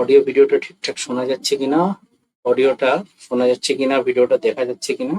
Audio ভিডিওটা ঠিকঠাক শোনা যাচ্ছে কিনা, অডিওটা শোনা যাচ্ছে কিনা, ভিডিওটা দেখা যাচ্ছে কিনা।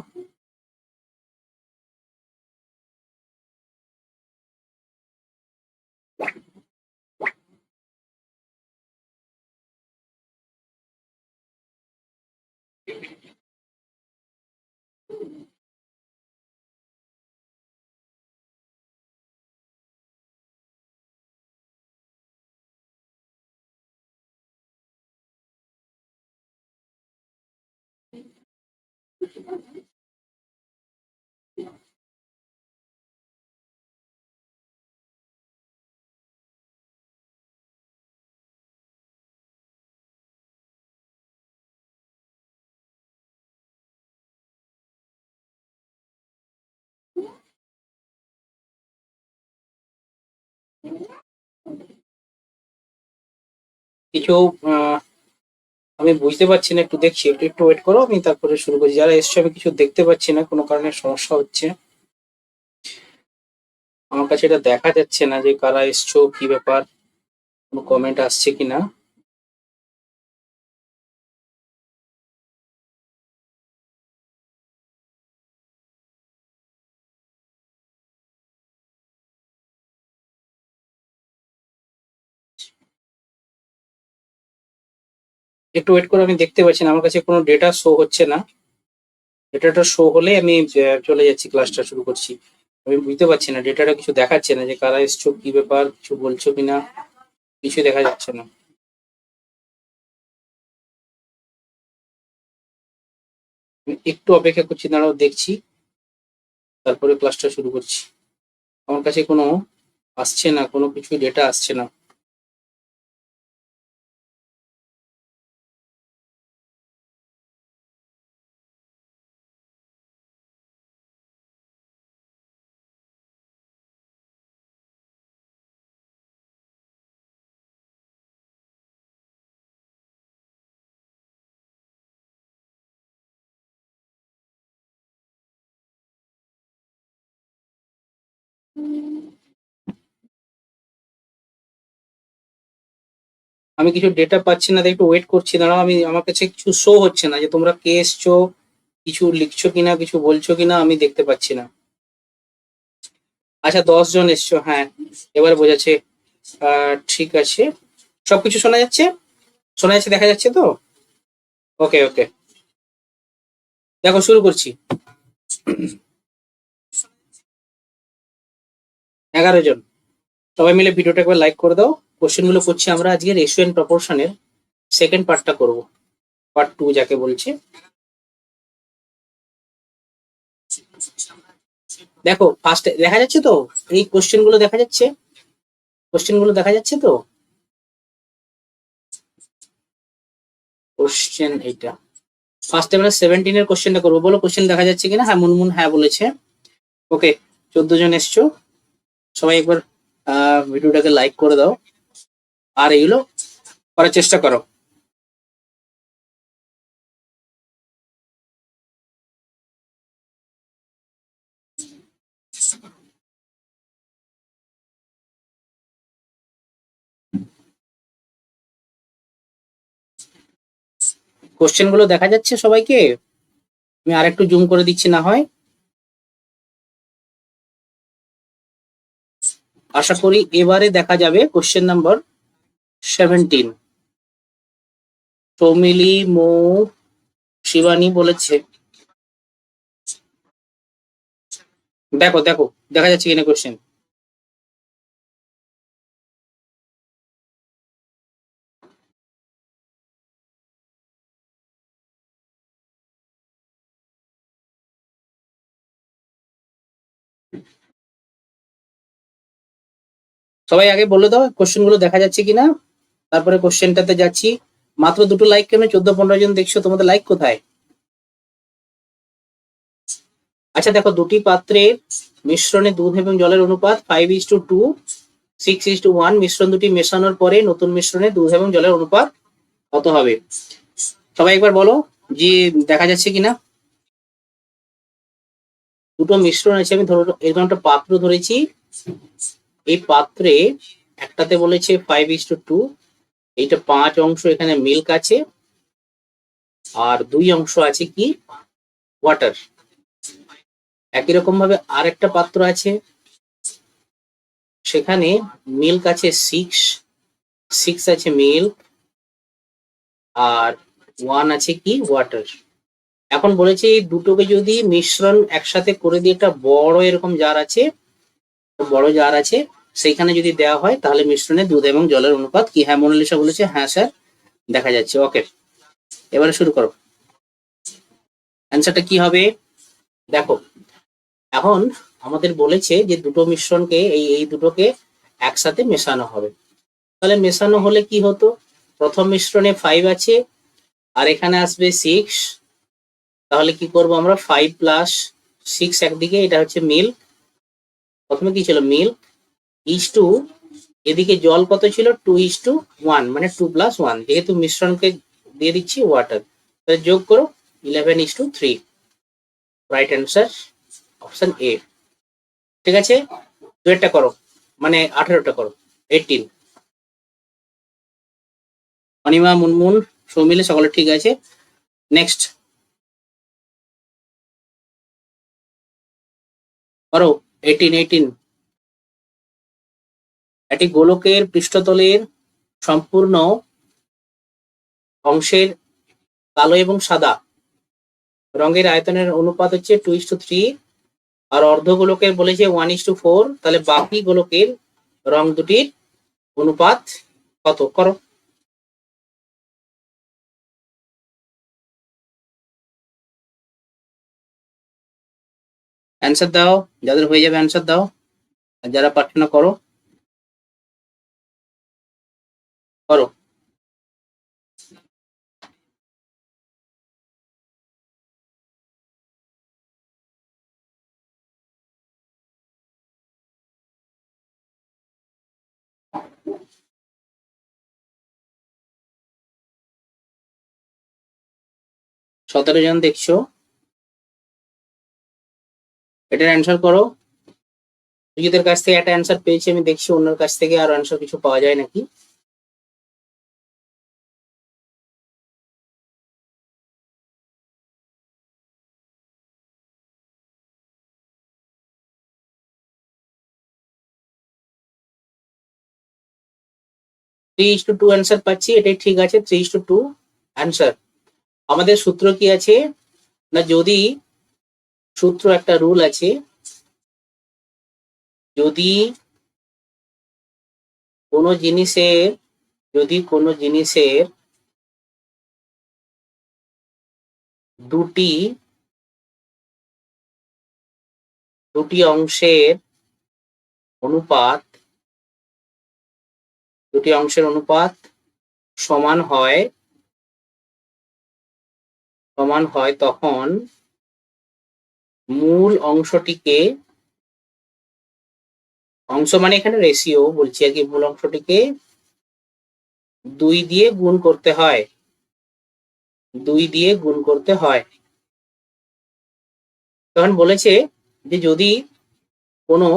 কিছু আমি বুঝতে পারছি না, একটু দেখছি, একটু একটু ওয়েট করো, আমি তারপরে শুরু করছি। যারা এসছে আমি কিছু দেখতে পাচ্ছি না, কোনো কারণে সমস্যা হচ্ছে। আমার কাছে এটা দেখা যাচ্ছে না যে কারা এসছো, কি ব্যাপার, কোনো কমেন্ট আসছে কিনা। একটু ওয়েট করে, আমি দেখতে পাচ্ছি না, আমার কাছে কোনো ডেটা শো হচ্ছে না। ডেটাটা শো হলে আমি চলে যাচ্ছি, ক্লাসটা শুরু করছি। আমি বুঝতে পারছি না, ডেটাটা কিছু দেখাচ্ছে না যে কারা এসছো, কি ব্যাপার, কিছু বলছো কিনা, কিছু দেখা যাচ্ছে না। আমি একটু অপেক্ষা করছি, দাঁড়াও দেখছি, তারপরে ক্লাসটা শুরু করছি। আমার কাছে কোনো আসছে না, কোনো কিছু ডেটা আসছে না। আমি কিছু ডেটা পাচ্ছি না, তাই একটু ওয়েট করছি, দাঁড়াও। আমার কাছে কিছু শো হচ্ছে না যে তোমরা কে এসছো, কিছু লিখছো কিনা, কিছু বলছো কিনা, আমি দেখতে পাচ্ছি না। আচ্ছা, 10 জন এসছো, হ্যাঁ, এবার বোঝাচ্ছে। ঠিক আছে, সবকিছু শোনা যাচ্ছে, শোনা যাচ্ছে, দেখা যাচ্ছে তো? ওকে ওকে, দেখো শুরু করছি। 11 জন, সবাই মিলে ভিডিওটা একবার লাইক করে দাও। কোশ্চেন গুলো করছি আমরা আজকে রেশিও এন্ড প্রপোর্শনের সেকেন্ড পার্টটা করব, পার্ট 2 যাকে বলছে। দেখো ফার্স্টে দেখা যাচ্ছে তো, এই কোশ্চেন গুলো দেখা যাচ্ছে, কোশ্চেন গুলো দেখা যাচ্ছে তো? কোশ্চেন এইটা ফার্স্টে আমরা 17 এর কোশ্চেনটা করবো, বলো কোশ্চেন দেখা যাচ্ছে কিনা। হ্যাঁ, মুনমুন হ্যাঁ বলেছে। ওকে, 14 জন এসছো, সবাই একবার ভিডিওটাকে লাইক করে দাও, আর এইগুলো করার চেষ্টা করো। কোশ্চেন গুলো দেখা যাচ্ছে সবাইকে? আমি আরেকটু জুম করে দিচ্ছি না হয়। আশা করি এবারে দেখা যাবে কোশ্চেন নাম্বার 17। সৌমিলি, মৌ, শিবানী বলেছে। দেখো দেখো, দেখা যাচ্ছে কিনা কোশ্চেন। সবাই আগে বলে দাও কোশ্চেন গুলো দেখা যাচ্ছে কিনা, তারপরে কোশ্চেনটাতে যাচ্ছি। মাত্র 2টো লাইক, কেন 14-15 জন দেখছো, তোমাদের লাইক কোথায়? আচ্ছা দেখো, দুটি পাত্রের মিশ্রণে দুধ এবং জলের অনুপাত 5:2, 6:1। মিশ্রণ দুটি মেশানোর পরে নতুন মিশ্রণে দুধ এবং জলের অনুপাত কত হবে? সবাই একবার বলো যে দেখা যাচ্ছে কিনা। দুটো মিশ্রণ আছে, আমি ধরো এরকম একটা পাত্র ধরেছি। এই পাত্রে একটাতে বলেছে 5:2, এইটা 5 অংশ এখানে মিল্ক আছে, আর 2 অংশ আছে কি ওয়াটার। একই রকম ভাবে আরেকটা পাত্র আছে, সেখানে মিল্ক আছে 6 আছে মিল্ক, আর 1 আছে কি ওয়াটার। এখন বলেছে এই দুটোকে যদি মিশ্রণ একসাথে করে দিয়ে একটা বড় এরকম জার আছে, সেইখানে যদি দেওয়া হয় তাহলে মিশ্রণে দুধ এবং জলের অনুপাত কি? হ্যাঁ মোনালিসা বলেছে, হ্যাঁ স্যার দেখা যাচ্ছে। ওকে, এবারে শুরু করো। অ্যান্সারটা কি হবে দেখো। এখন আমাদের বলেছে যে দুটো মিশ্রণকে এই দুটোকে একসাথে মেশানো হবে। তাহলে মেশানো হলে কি হতো? প্রথম মিশ্রণে 5 আছে, আর এখানে আসবে 6। তাহলে কি করব আমরা? 5 প্লাস 6 একদিকে, এটা হচ্ছে মিল্ক। প্রথমে কি ছিল? মিল্ক ইজ টু, এদিকে জল কত ছিল? 2:1, মানে 2 প্লাস 1, যেহেতু মিশ্রণকে দিয়ে দিচ্ছি ওয়াটার, তাহলে যোগ করো 11:3। Right answer option A. ঠিক আছে, দুয়েরটা করো, মানে 18টা করো, 18। অনিমা, মুনমুন, সৌমিলে সকলে ঠিক আছে। নেক্সট করো 18। একটি গোলকের পৃষ্ঠতলের সম্পূর্ণ অংশের কালো এবং সাদা রঙের আয়তনের অনুপাত হচ্ছে 2:3, আর অর্ধ গোলকের বলেছে 1:4। তাহলে বাকি গোলকের রং দুটির অনুপাত কত? করো। অ্যান্সার দাও, যাদের হয়ে যাবে অ্যান্সার দাও, আর যারা পারছো না করো। করো। সতেরো জন দেখছো, এটার অ্যান্সার করো। নিজেদের কাছ থেকে একটা অ্যান্সার পেয়েছি, আমি দেখছি অন্যের কাছ থেকে আর অ্যান্সার কিছু পাওয়া যায় নাকি। Three is to two answer পাচ্ছি, এটাই ঠিক আছে। 3:2 অ্যান্সার। আমাদের সূত্র কি আছে না, যদি সূত্র একটা রুল আছে, যদি কোনো জিনিসের দুটি অংশের অনুপাত সমান হয় তখন মূল অংশটিকে, অংশ মানে এখানে রেশিও বলছি আর কি, মূল অংশটিকে 2 দিয়ে গুণ করতে হয়। তখন বলেছে যে যদি কোনো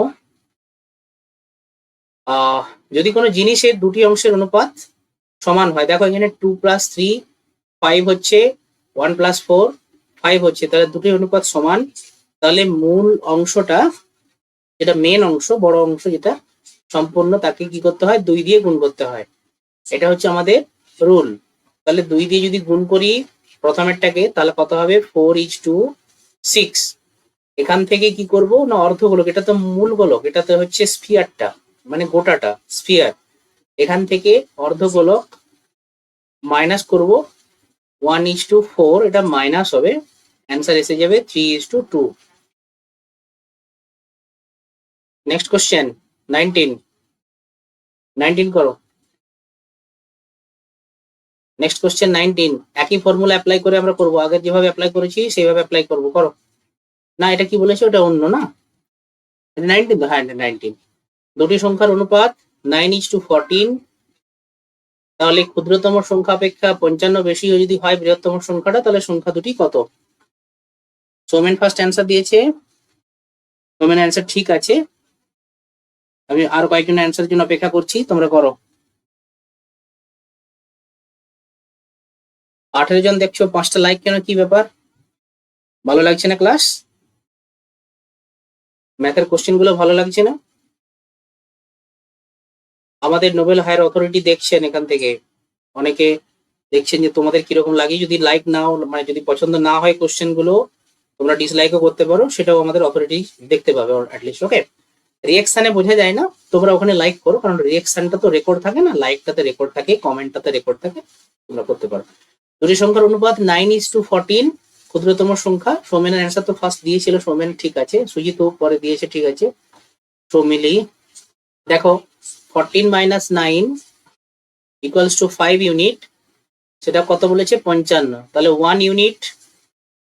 যদি কোনো জিনিসের দুটি অংশের অনুপাত সমান হয়, দেখো এখানে 2+3, 5 হচ্ছে, 1+4, 5 হচ্ছে, তাহলে দুটি অনুপাত সমান, তাহলে মূল অংশটা, যেটা মেন অংশ, বড় অংশ যেটা সম্পূর্ণ, তাকে কি করতে হয়? 2 দিয়ে গুণ করতে হয়। এটা হচ্ছে আমাদের রুল। তাহলে 2 দিয়ে যদি গুণ করি প্রথমেরটাকে, তাহলে কত হবে? 4:6। এখান থেকে কি করব না, অর্ধ গোলক, এটা তো মূল গোলক, এটাতে হচ্ছে স্ফিয়ারটা, মানে গোটাটা স্ফিয়ার, এখান থেকে অর্ধ গোলক মাইনাস করব, 1:4, এটা মাইনাস হবে, অ্যান্সার এসে যাবে 3:2। নেক্সট কোশ্চেন 19 করো। নেক্সট কোশ্চেন 19, একই ফর্মুলা অ্যাপ্লাই করে আমরা করবো, আগে যেভাবে অ্যাপ্লাই করেছি সেইভাবে অ্যাপ্লাই করবো। করো। না, এটা কি বলেছে? ওটা অন্য না, 19 তো, হ্যাঁ 19। দুটি সংখ্যার অনুপাত 9:14। তাহলে ক্ষুদ্রতম সংখ্যা অপেক্ষা 55 বেশি যদি হয় বৃহত্তম সংখ্যাটা, তাহলে সংখ্যা দুটি কত? সৌমেন ফার্স্ট অ্যান্সার দিয়েছে, সৌমেন অ্যান্সার ঠিক আছে। আমি আরো কয়েকজন অ্যান্সারের জন্য অপেক্ষা করছি, তোমরা করো। 18 জন দেখছো, 5টা লাইক কেন, কি ব্যাপার? ভালো লাগছে না ক্লাস? ম্যাথের কোশ্চেন গুলো ভালো লাগছে না? আমাদের নোবেল হায়ার অথরিটি দেখছেন এখান থেকে, অনেকে দেখছেন যে তোমাদের কিরকম লাগে। যদি লাইক নাও, মানে যদি পছন্দ না হয় কোশ্চেন গুলো, তোমরা ডিসলাইকও করতে পারো, সেটাও আমাদের অথরিটি দেখতে পাবে অ্যাটলিস্ট। ওকে, রিয়াকশনে বোঝা যায় না, তোমরা ওখানে লাইক করো, কারণ রিয়াকশনটা তো রেকর্ড থাকে না, লাইকটাতে রেকর্ড থাকে, কমেন্টটাতে রেকর্ড থাকে, তোমরা করতে পারো। দুটি সংখ্যার অনুপাত 9:14, ক্ষুদ্রতম সংখ্যা। সৌমেনের অ্যান্সার তো ফার্স্ট দিয়েছিল, সৌমেন ঠিক আছে, সুজিত পরে দিয়েছে, ঠিক আছে। সৌমিলি দেখো, 14 - 9 = 5 ইউনিট, সেটা কত বলেছে? 55। তাহলে 1 ইউনিট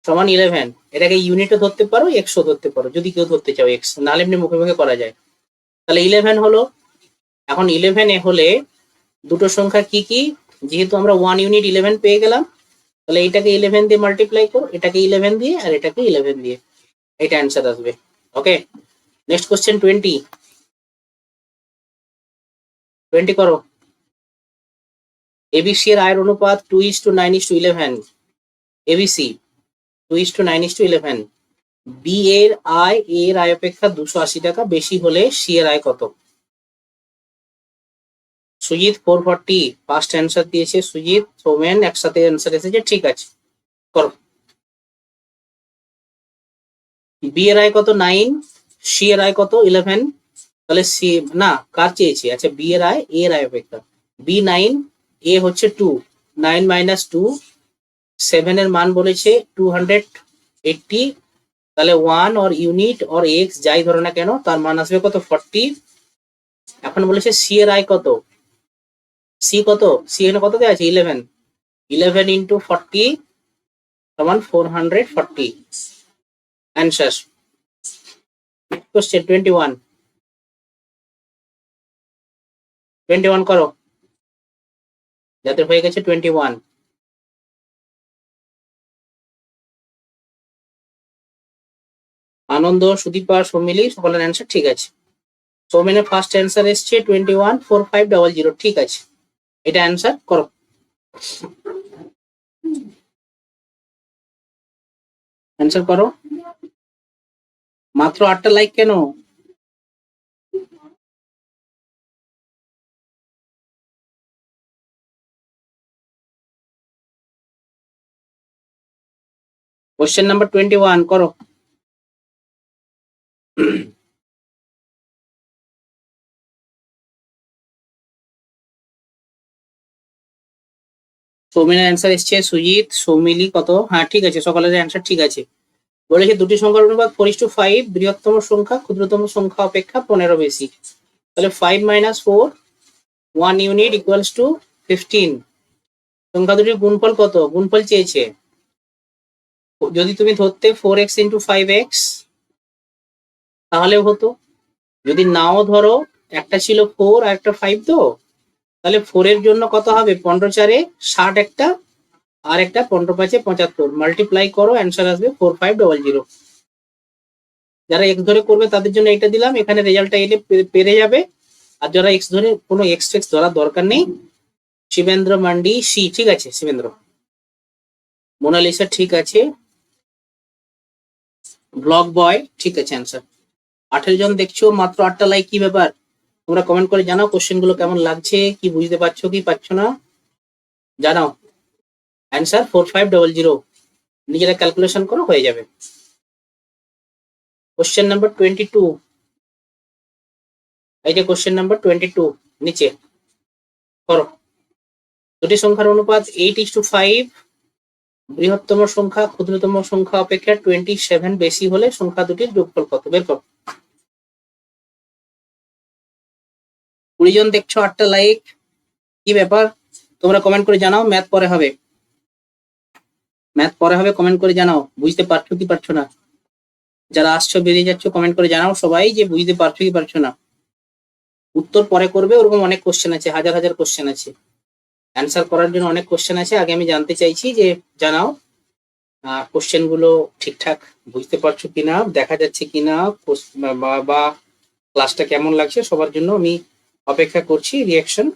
সমান 11। এটাকে ইউনিটও ধরতে পারো, এক্সও ধরতে পারো, যদি কেউ ধরতে চাও এক্স, নাহলে এমনি মুখে মুখে করা যায়। তাহলে 11 হলো। এখন 11 এ হলে দুটো সংখ্যা কি কি, যেহেতু আমরা 1 ইউনিট 11 পেয়ে গেলাম, তাহলে এটাকে 11 দিয়ে মাল্টিপ্লাই করো, এটাকে 11 দিয়ে, আর এটাকে 11 দিয়ে, এটা অ্যান্সার আসবে। ওকে, নেক্সট কোশ্চেন 20 করো। এবিসি এর আয়ের অনুপাত 2:9:11। এবিসি 2:9:11। বি এর আয় এ এর আয় অপেক্ষা 280 টাকা বেশি হলে সি এর আয় কত? সুজিত 440 ফার্স্ট অ্যান্সার দিয়েছে সুজিত, সৌমেন একসাথে অ্যান্সার এসেছে, ঠিক আছে করো। বি এর আয় কত? 9। সি এর আয় কত? 11। তাহলে সি না, কার চেয়েছি? আচ্ছা, বি এর আয় এ এর আয় অপেক্ষা, বি 9, এ হচ্ছে 2, 9 - 2, 7 এর মান বলেছে 280। তাহলে 1 অর ইউনিট অর এক্স যাই ধরো না কেন, তার মান আসবে কত? 40। এখন বলেছে সি এর আয় কত? সি কত? সি এখানে কত দেওয়া আছে? 11। 11 × 40 সমান 440। অ্যান্সার। কোশ্চেন 21 করো, যাদের হয়ে গেছে 21। আনন্দ, সুদীপা, সৌমিলি সকলের অ্যান্সার ঠিক আছে। সৌমেনের ফার্স্ট অ্যান্সার এসছে 21,4500, ঠিক আছে, এটা অ্যান্সার করো। অ্যান্সার করো। মাত্র 8টা লাইক কেন? কোশ্চেন নাম্বার 21 করো। সৌমেনের অ্যান্সার এসছে, সুজিত, সৌমিলি কত? হ্যাঁ ঠিক আছে, সকলের অ্যান্সার ঠিক আছে। বলেছে দুটি সংখ্যার অনুপাত 4:5, বৃহত্তম সংখ্যা ক্ষুদ্রতম সংখ্যা অপেক্ষা 15 বেশি। তাহলে 5 - 4, 1 ইউনিট = 15। সংখ্যা দুটির গুণফল কত? গুণফল চেয়েছে। যদি তুমি ধরতে 4x × 5x তাহলেও হতো, যদি নাও ধরো, একটা ছিল 4 আর একটা 5, তো তাহলে 4 এর জন্য কত হবে? 15×4 = 60 একটা, আর একটা 15×5 = 75, মাল্টিপ্লাই করো, অ্যান্সার আসবে 4500। যারা এক্স ধরে করবে তাদের জন্য এটা দিলাম, এখানে রেজাল্টটা এলে পেরে যাবে। আর যারা এক্স ধরে, কোনো এক্স ধরার দরকার নেই। শিবেন্দ্র মান্ডি সি, ঠিক আছে শিবেন্দ্র। মোনালিসা ঠিক আছে। ব্লক বয় ঠিক আছে অ্যান্সার। 18 জন দেখছো, মাত্র 8টা লাইক, কি ব্যাপার? তোমরা কমেন্ট করে জানাও কোশ্চেন গুলো কেমন লাগছে, কি বুঝতে পারছো কি পারছো না, জানাও। অ্যান্সার 4500, নিজেরা ক্যালকুলেশন করো, হয়ে যাবে। কোশ্চেন নাম্বার 22, এই যে কোশ্চেন নাম্বার 22 নিচে করো। দুটি সংখ্যার অনুপাত 8:5, বৃহত্তম সংখ্যা ক্ষুদ্রতম সংখ্যা অপেক্ষা 27 বেশি হলে সংখ্যা দুটির যোগফল কত? বের করো। 20 জন দেখছো, 8টা লাইক, কি ব্যাপার? তোমরা কমেন্ট করে জানাও, ম্যাথ পরে হবে, ম্যাথ পরে হবে, কমেন্ট করে জানাও বুঝতে পারছো কি পারছো না। যারা আসছো বেরিয়ে যাচ্ছ, কমেন্ট করে জানাও সবাই যে বুঝতে পারছো কি পারছো না। উত্তর পরে করবে, ওরকম অনেক কোশ্চেন আছে, হাজার হাজার কোশ্চেন আছে, অ্যান্সার করার জন্য অনেক কোশ্চেন আছে। আগে আমি জানতে চাইছি যে জানাও কোশ্চেন গুলো ঠিকঠাক বুঝতে পারছো কিনা, দেখা যাচ্ছে কিনা, বা ক্লাসটা কেমন লাগছে, সবার জন্য আমি অপেক্ষা করছি রিয়াকশন।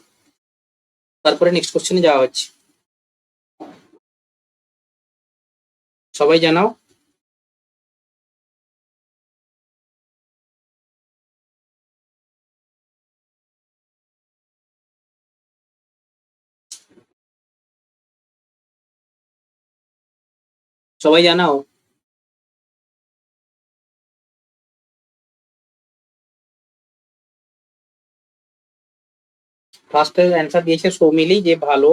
তারপরে নেক্সট কোশ্চেনে যাওয়া হচ্ছে। সবাই জানাও। সবাই জানাও। ফার্স্টের অ্যান্সার দিয়েছে সৌমিলি যে ভালো।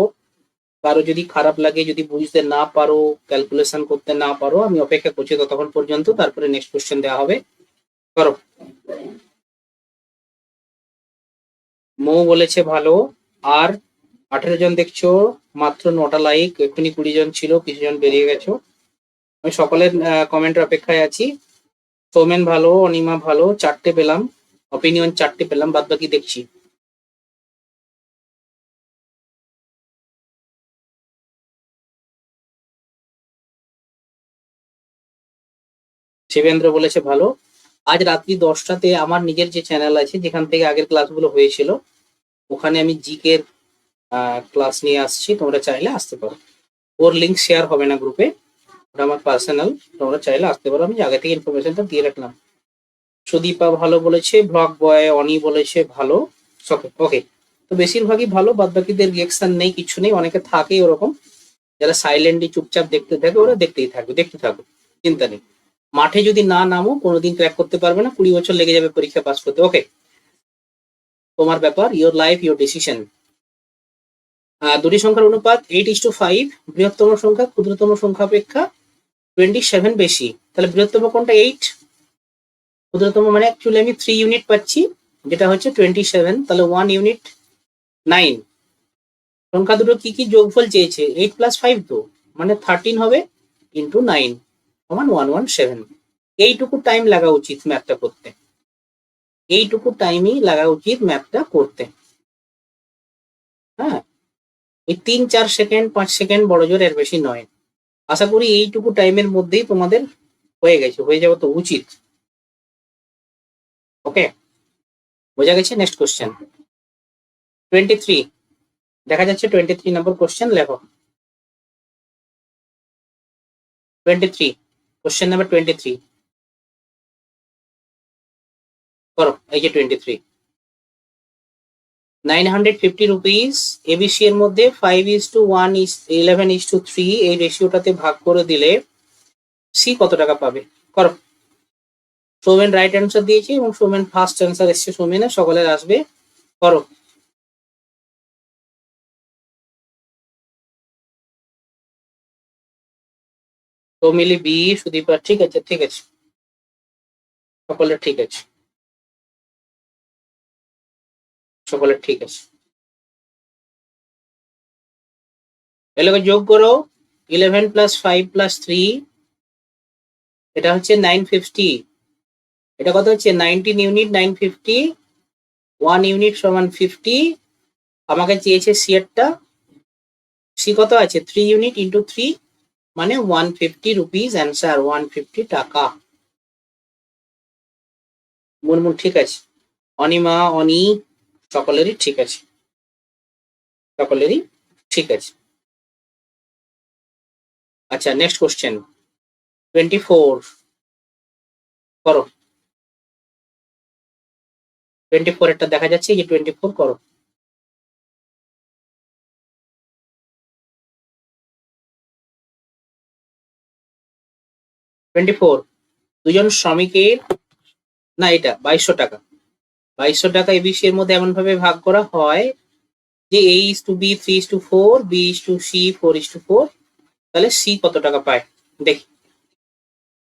কারো যদি খারাপ লাগে, যদি বুঝতে না পারো, ক্যালকুলেশন করতে না পারো, আমি অপেক্ষা করছি ততক্ষণ পর্যন্ত, তারপরে নেক্সট কোশ্চেন দেওয়া হবে। করো। মৌ বলেছে ভালো। আর 18 জন দেখছো, মাত্র 9টা লাইক, এক্ষুনি 20 জন ছিল, কিছু জন বেরিয়ে গেছো। আমি সকলের কমেন্টের অপেক্ষায় আছি। সৌমেন ভালো, অনিমা ভালো, 4টে পেলাম, অপিনিয়ন 4টে পেলাম, বাদ বাকি দেখছি। শিবেন্দ্র বলেছে ভালো। আজ রাত্রি 10টাতে আমার নিজের যে চ্যানেল আছে, যেখান থেকে আগের ক্লাসগুলো হয়েছিল, ওখানে আমি জিকের ক্লাস নিয়ে আসছি, তোমরা চাইলে আসতে পারো। ওর লিঙ্ক শেয়ার হবে না গ্রুপে, ওটা আমার পার্সোনাল, তোমরা চাইলে আসতে পারো, আমি আগে থেকে ইনফরমেশনটা দিয়ে রাখলাম। সুদীপা ভালো বলেছে, ব্লগ বয় অনি বলেছে ভালো। ওকে ওকে, তো বেশিরভাগই ভালো, বাদ বাকিদের রিয়েকশন নেই, কিছু নেই, অনেকে থাকে ওরকম, যারা সাইলেন্টলি চুপচাপ দেখতে থাকে, ওরা দেখতেই থাকবে, দেখতে থাকো, চিন্তা নেই। মাঠে যদি না নামো কোনোদিন ক্র্যাক করতে পারবে না, 20 বছর লেগে যাবে পরীক্ষা পাস করতে। ওকে, তোমার ব্যাপার, ইওর লাইফ ইওর ডিসিশন। দুটি সংখ্যার অনুপাত 8:5, বৃহত্তম সংখ্যা ক্ষুদ্রতম সংখ্যা অপেক্ষা 27 বেশি, তাহলে বৃহত্তম কোনটা? 8। ক্ষুদ্রতম মানে অ্যাকচুয়ালি আমি 3 ইউনিট পাচ্ছি, যেটা হচ্ছে 27, তাহলে 1 ইউনিট 9। সংখ্যা দুটো কি কি যোগফল চেয়েছে? 8+5, তো মানে 13 হবে, ইন্টু 9 সমান 117। এইটুকু টাইম লাগা উচিত ম্যাথটা করতে, এইটুকু টাইমই লাগা উচিত ম্যাথটা করতে। হ্যাঁ, এই 3-4 সেকেন্ড 5 সেকেন্ড বড় জোর, এর বেশি নয়। আশা করি এইটুকু টাইমের মধ্যেই তোমাদের হয়ে গেছে, হয়ে যাওয়া তো উচিত। ওকে, বোঝা গেছে? নেক্সট কোশ্চেন 23, দেখা যাচ্ছে 23 নম্বর কোশ্চেন, লেখো। 23, কোশ্চেন নাম্বার 23, করো। এই যে 23, 950 রুপিস এবিসি এর মধ্যে 5:1:11:3 এই রেশিওটাতে ভাগ করে দিলে সি কত টাকা পাবে? করো। সৌমেন রাইট অ্যান্সার দিয়েছে, এবং সৌমেন ফার্স্ট অ্যান্সার এসছে, সৌমেনের সকলের আসবে। করো। তো মিলি বি, সুদীপা ঠিক আছে, ঠিক আছে, সকলের ঠিক আছে, সকলের ঠিক আছে। এগুলোকে যোগ করো, 11+5+3, এটা হচ্ছে 950। এটা কত হচ্ছে? 19 ইউনিট 950, 1 ইউনিট সমান 50। আমাকে চেয়েছে সি এরটা, সি কত আছে? 3 ইউনিট ইন্টু 3, মানে 150 রুপিস, অ্যান্সার 150 টাকা। মুনমুন ঠিক আছে, অনিমা অনি সকলেরই ঠিক আছে, সকলেরই ঠিক আছে। আচ্ছা, নেক্সট কোশ্চেন 24, করো। 24 একটা দেখা যাচ্ছে, এই যে 24, করো। 24, দুজন শ্রমিকের, না এটা 2200 টাকা, 2200 টাকা এবিসি এর মধ্যে এমন ভাবে ভাগ করা হয় যে A:B 3:4, B:C 4:4, তাহলে সি কত টাকা পায়? দেখি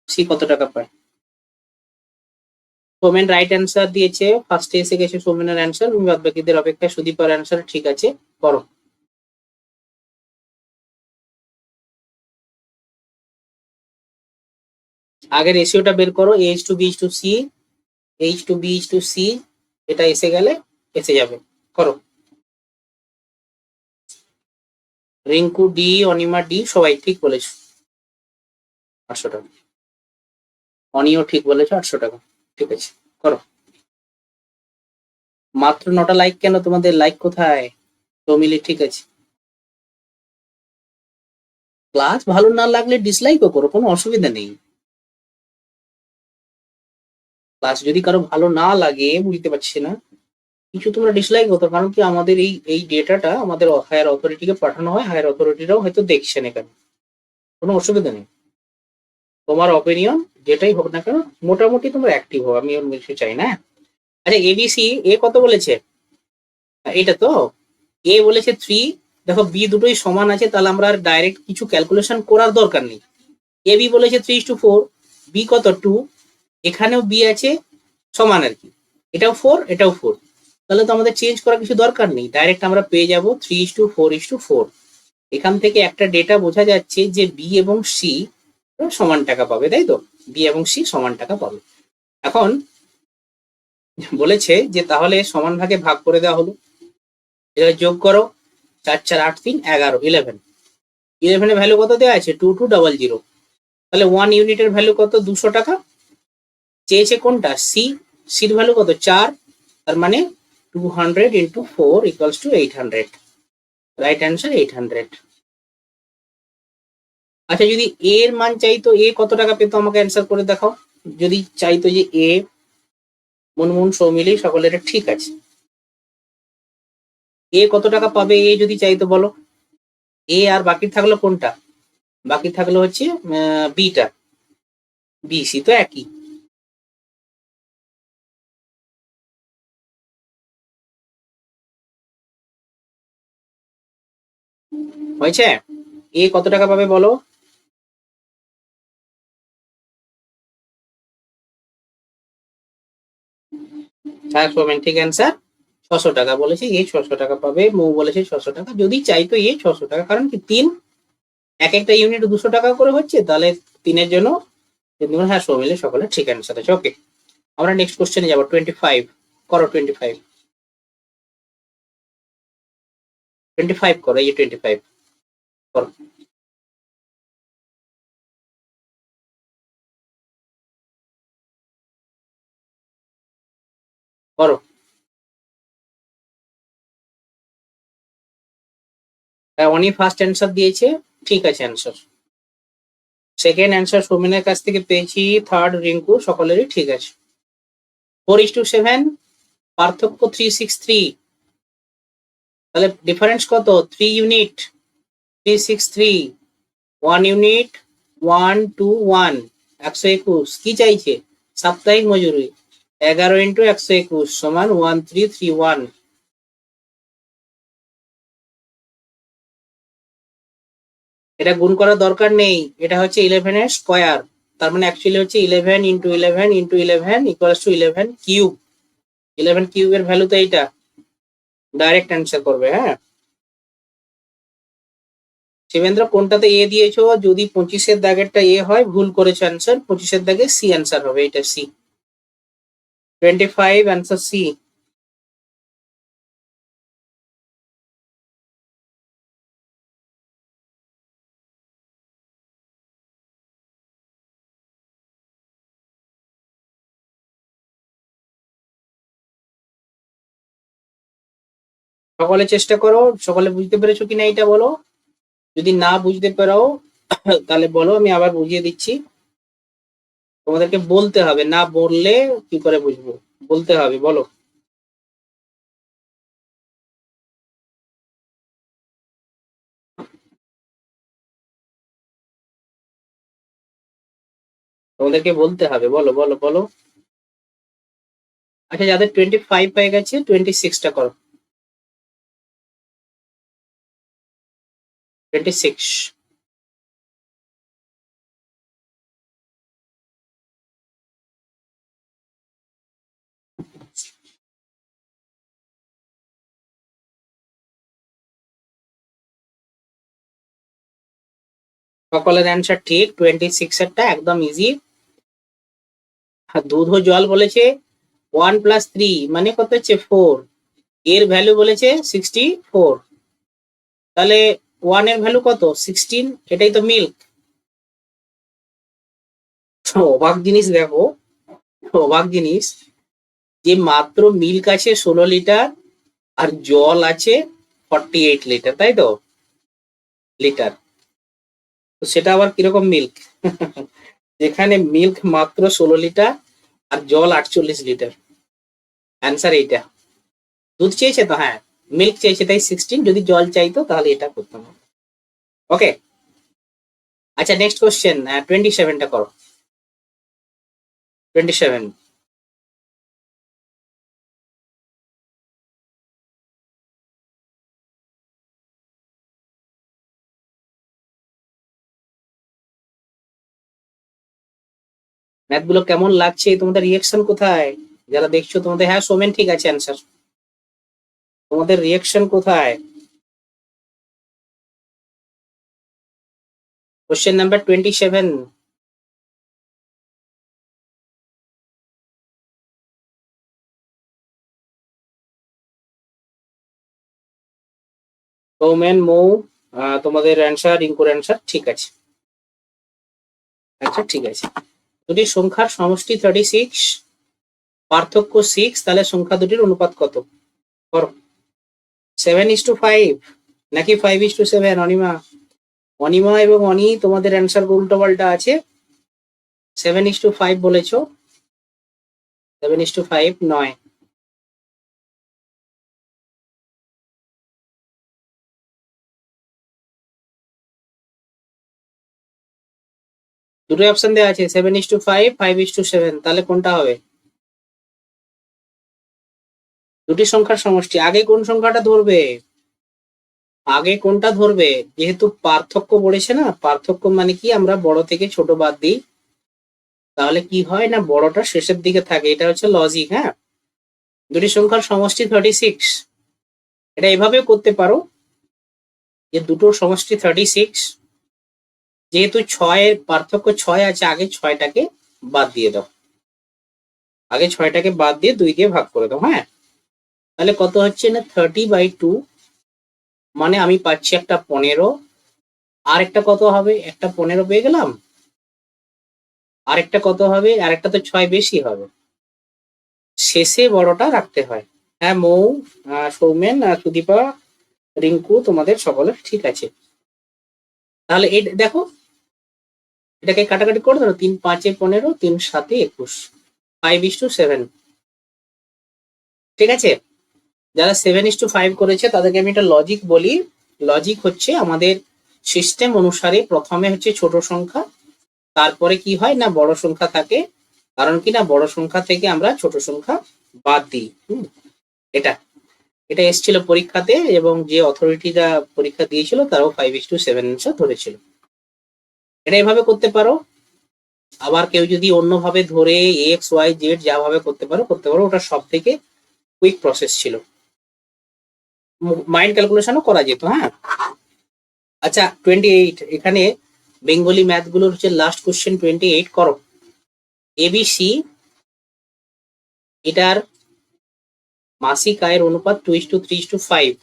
সি কত টাকা পায়। সোমেন রাইট অ্যান্সার দিয়েছে, ফার্স্টে এসে গেছে সোমেনের অ্যান্সার, এবং বাদ বাকিদের অপেক্ষায় সুদীপার অ্যান্সার ঠিক আছে। করো। আগে রেশিওটা বের করো, H:B:C, H:B:C, এটা এসে গেলে এসে যাবে। করো। রিঙ্কু ডি, অনিমা ডি, সবাই ঠিক বলেছো, 800 টাকা। অনিও ঠিক বলেছো, 800 টাকা, ঠিক আছে। করো। মাত্র 9টা লাইক কেন? তোমাদের লাইক কোথায়? তো মিলি ঠিক আছে। ক্লাস ভালো না লাগলে ডিসলাইকও করো, কোনো অসুবিধা নেই। ক্লাস যদি কারো ভালো না লাগে, বুঝতে পারছি না, কিছু তোমরা ডিসলাইক হতো, কারণ কি আমাদের এই ডেটাটা আমাদের হায়ার অথরিটিকে পাঠানো হয়, হায়ার অথরিটিরাও হয়তো দেখছেন এখানে, কোনো অসুবিধা নেই। তোমার অপিনিয়ন যেটাই হোক না কেন, মোটামুটি তোমরা অ্যাক্টিভ হো, আমি ওর কিছু চাই না। আচ্ছা, এবিসি এ কত বলেছে? এটা তো এ বলেছে 3। দেখো বি দুটোই সমান আছে, তাহলে আমরা ডাইরেক্ট কিছু ক্যালকুলেশন করার দরকার নেই। এ বি বলেছে 3:4, বি কত 2, এখানেও বি আছে সমান আর কি, এটাও 4 এটাও 4, তাহলে তো আমাদের চেঞ্জ করার কিছু দরকার নেই, ডাইরেক্ট আমরা পেয়ে যাব 3:4:4। এখান থেকে একটা ডেটা বোঝা যাচ্ছে যে বি এবং সি সমান টাকা পাবে, তাই তো? বি এবং সি সমান টাকা পাবে। এখন বলেছে যে তাহলে সমান ভাগে ভাগ করে দেওয়া হলো, এটা যোগ করো, 4 4 8 3 11, 11 এর ভ্যালু কত দেওয়া আছে? 2200। তাহলে 1 ইউনিটের ভ্যালু কত? 200 টাকা। চেয়েছে কোনটা? সি, সির ভ্যালু কত? 4, তার মানে 200 × 4 = 800। Right answer 800। আচ্ছা, যদি এর মান চাইতো, এ কত টাকা পেতো আমাকে অ্যান্সার করে দেখাও। যদি চাইতো যে এ, মুনমুন, সৌমিলি সকলের ঠিক আছে, এ কত টাকা পাবে, এ যদি চাইতো বলো। এ আর বাকি থাকলো কোনটা? বাকি থাকলো হচ্ছে বিটা, বি সি তো একই। হয়েছে? এ কত টাকা পাবে বলো? হ্যাঁ সৌমেন, ঠিক অ্যান্সার 600 টাকা বলেছে, এ 600 টাকা পাবে। মৌ বলেছে 600 টাকা, যদি চাইতো এ 600 টাকা, কারণ কি 3, এক একটা ইউনিট 200 টাকা করে হচ্ছে, তাহলে 3-এর জন্য। হ্যাঁ সৌমিলি সকলে ঠিক অ্যান্সার আছে। ওকে, আমরা নেক্সট কোশ্চেনে যাবো। 25 করো, 25 করো, এই যে 25 করো। করো। হ্যাঁ, উনি ফার্স্ট অ্যান্সার দিয়েছে, ঠিক আছে অ্যান্সার। সেকেন্ড অ্যান্সার সৌমিনের কাছ থেকে পেয়েছি, থার্ড রিঙ্কু, সকলেরই ঠিক আছে। 4:7, পার্থক্য 363, তাহলে ডিফারেন্স কত? 3 ইউনিট, 363, 1 ইউনিট, 121, 121। কি চাইছে? সাপ্তাহিক মজুরি। 11 × 121 সমান 1331। এটা গুণ করার দরকার নেই, এটা হচ্ছে 11-এর স্কোয়ার, তার মানে অ্যাকচুয়ালি হচ্ছে 11 × 11 × 11 = 11 কিউব। 11 কিউবের ভ্যালু তো এইটা, ডাইরেক্ট অ্যান্সার করবে। হ্যাঁ শিবেন্দ্র, কোনটাতে এ দিয়েছো? যদি 25-এর দাগেরটা এ হয়, ভুল করেছো অ্যান্সার, 25-এর দাগে সি অ্যান্সার হবে, এটা সি। 25 answer C. সকলে চেষ্টা করো, সকলে বুঝতে পেরেছো কিনা এটা বলো। যদি না বুঝতে পারো তাহলে বলো, আমি আবার বুঝিয়ে দিচ্ছি। তোমাদেরকে বলতে হবে, না বললে কি করে বুঝবো? বলতে হবে, বলো। তোমাদেরকে বলতে হবে, বলো বলো বলো। আচ্ছা, যাদের 25 পেয়ে গেছে, 26টা করো। 26। সকলের অ্যান্সার ঠিক, 26-এরটা একদম ইজি। দুধ ও জল বলেছে 1 + 3 মানে কত হচ্ছে 4, এর ভ্যালু বলেছে 64, তাহলে 1-এর ভ্যালু কত? 16, এটাই তো মিল্ক। অবাক জিনিস দেখো, অবাক জিনিস, যে মাত্র মিল্ক আছে 16 লিটার, আর জল আছে 48 লিটার, তাই তো? লিটার। তো সেটা আবার কিরকম মিল্ক? যেখানে মিল্ক মাত্র 16 লিটার আর জল 48 লিটার। অ্যান্সার এইটা। দুধ চেয়েছে তো, হ্যাঁ মিল্ক চেয়েছে তাই 16, যদি জল চাইতো তাহলে এটা করতাম। ওকে, আচ্ছা নেক্সট কোশ্চেন 27টা করো। 27। ম্যাথ গুলো কেমন লাগছে, তোমাদের রিয়েকশন কোথায়? যারা দেখছো তোমাদের, হ্যাঁ সোমেন ঠিক আছে অ্যান্সার, তোমাদের রিয়েকশন কোথায়? Question number 27। সৌমেন, মৌ, তোমাদের অ্যান্সার, রিঙ্কুর অ্যান্সার ঠিক আছে। আচ্ছা ঠিক আছে। দুটি সংখ্যার সমষ্টি 36, পার্থক্য 6, তাহলে সংখ্যা দুটির অনুপাত কত? করো। 7:5 নাকি 5:7? অনিমা, অনিমা এবং অনি তোমাদের অ্যান্সার উল্টো পাল্টা আছে। 7:5 বলেছো, 7:5 নয়। দুটো অপশন দেওয়া আছে, 7:5, 5:7, তাহলে কোনটা হবে? দুটি সংখ্যার সমষ্টি, আগে কোন সংখ্যাটা ধরবে? আগে কোনটা ধরবে? যেহেতু পার্থক্য বলেছে না, পার্থক্য মানে কি, আমরা বড় থেকে ছোট বাদ দিই, তাহলে কি হয় না বড়টা শেষের দিকে থাকে, এটা হচ্ছে লজিক। হ্যাঁ, দুটি সংখ্যার সমষ্টি 36, এটা এভাবেও করতে পারো যে দুটোর সমষ্টি 36, যেহেতু 6-এর পার্থক্য 6 আছে, আগে 6টাকে বাদ দিয়ে দাও, আগে 6টাকে বাদ দিয়ে 2 দিয়ে ভাগ করে দাও। হ্যাঁ, তাহলে কত হচ্ছে না 30/2, মানে আমি পাচ্ছি একটা 15, আর একটা কত হবে, একটা 15 পেয়ে গেলাম, আরেকটা কত হবে, আরেকটা তো 6 বেশি হবে, শেষে বড়টা রাখতে হয়। হ্যাঁ মৌ, সৌমেন, সুদীপা, রিঙ্কু, তোমাদের সকলের ঠিক আছে। তাহলে এই দেখো, এটাকে কাটাকাটি করে ধরো, 3×5 = 15, 3×7 = 21, 5:7। ঠিক আছে, যারা 7:5 করেছে তাদেরকে আমি একটা লজিক বলি। লজিক হচ্ছে আমাদের সিস্টেম অনুসারে প্রথমে হচ্ছে ছোট সংখ্যা, তারপরে কি হয় না বড় সংখ্যা থাকে, কারণ কি না বড় সংখ্যা থেকে আমরা ছোট সংখ্যা বাদ দিই। এটা এটা এসেছিল পরীক্ষাতে, এবং যে অথরিটিরা পরীক্ষা দিয়েছিল তারাও 5:7 ধরেছিল। এটা এভাবে করতে পারো। আবার কেউ যদি অন্যভাবে ধরে XYZ যা ভাবে করতে পারো করতে পারো, ওটা সব থেকে কুইক প্রসেস ছিল, মাইন্ড ক্যালকুলেশনও করা যেত। হ্যাঁ, আচ্ছা 28, এখানে বেঙ্গলি ম্যাথ গুলোর হচ্ছে লাস্ট কোশ্চেন 28 করো। ABC, এটার মাসিক আয়ের অনুপাত 2:3:5,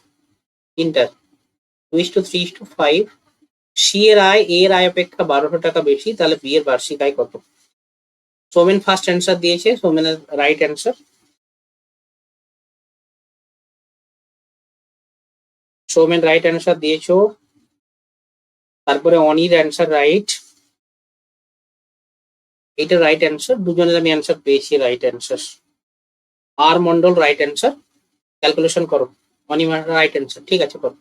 তিনটার 2:3:5। সি এর আয় এ এর আয় অপেক্ষা 1200 টাকা বেশি, তাহলে বি এর বার্ষিক আয় কত? সোমেন ফার্স্ট অ্যান্সার দিয়েছে, সোমেনের right answer. Soumen right answer দিয়েছো, তারপরে অনির অ্যান্সার রাইট, এটা রাইট অ্যান্সার, দুজনের আমি অ্যান্সার পেয়েছি রাইট অ্যান্সার। আর মন্ডল রাইট অ্যান্সার, ক্যালকুলেশন করো। অনিমার রাইট অ্যান্সার, ঠিক আছে করো।